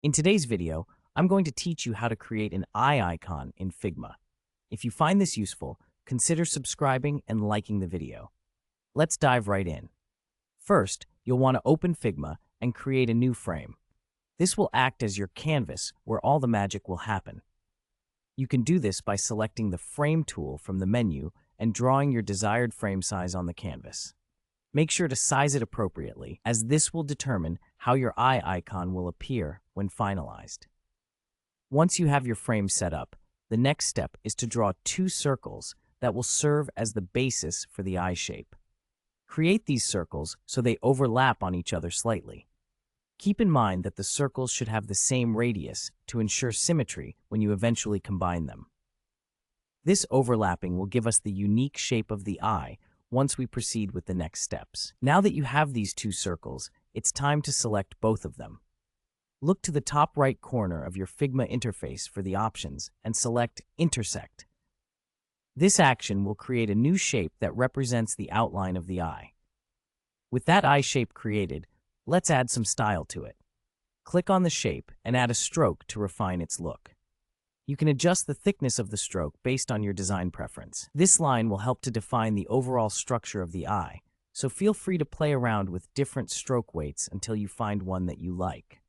In today's video, I'm going to teach you how to create an eye icon in Figma. If you find this useful, consider subscribing and liking the video. Let's dive right in. First, you'll want to open Figma and create a new frame. This will act as your canvas where all the magic will happen. You can do this by selecting the Frame tool from the menu and drawing your desired frame size on the canvas. Make sure to size it appropriately, as this will determine how your eye icon will appear when finalized. Once you have your frame set up, the next step is to draw two circles that will serve as the basis for the eye shape. Create these circles so they overlap on each other slightly. Keep in mind that the circles should have the same radius to ensure symmetry when you eventually combine them. This overlapping will give us the unique shape of the eye once we proceed with the next steps. Now that you have these two circles, it's time to select both of them. Look to the top right corner of your Figma interface for the options and select Intersect. This action will create a new shape that represents the outline of the eye. With that eye shape created, let's add some style to it. Click on the shape and add a stroke to refine its look. You can adjust the thickness of the stroke based on your design preference. This line will help to define the overall structure of the eye, so feel free to play around with different stroke weights until you find one that you like.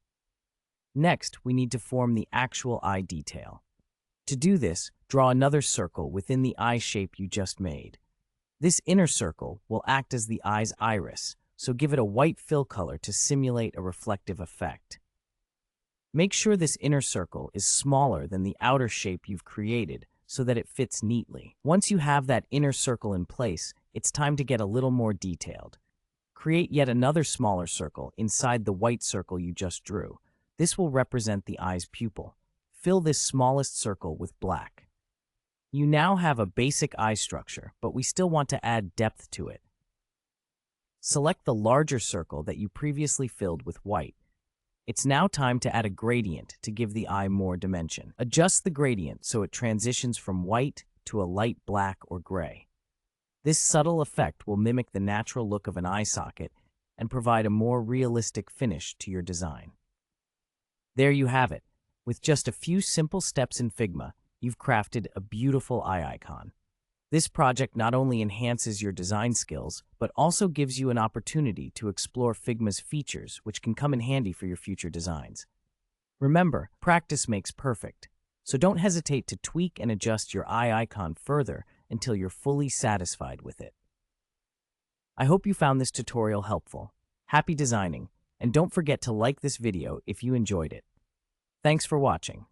Next, we need to form the actual eye detail. To do this, draw another circle within the eye shape you just made. This inner circle will act as the eye's iris, so give it a white fill color to simulate a reflective effect. Make sure this inner circle is smaller than the outer shape you've created so that it fits neatly. Once you have that inner circle in place, it's time to get a little more detailed. Create yet another smaller circle inside the white circle you just drew. This will represent the eye's pupil. Fill this smallest circle with black. You now have a basic eye structure, but we still want to add depth to it. Select the larger circle that you previously filled with white. It's now time to add a gradient to give the eye more dimension. Adjust the gradient so it transitions from white to a light black or gray. This subtle effect will mimic the natural look of an eye socket and provide a more realistic finish to your design. There you have it. With just a few simple steps in Figma, you've crafted a beautiful eye icon. This project not only enhances your design skills, but also gives you an opportunity to explore Figma's features, which can come in handy for your future designs. Remember, practice makes perfect, so don't hesitate to tweak and adjust your eye icon further until you're fully satisfied with it. I hope you found this tutorial helpful. Happy designing, and don't forget to like this video if you enjoyed it. Thanks for watching.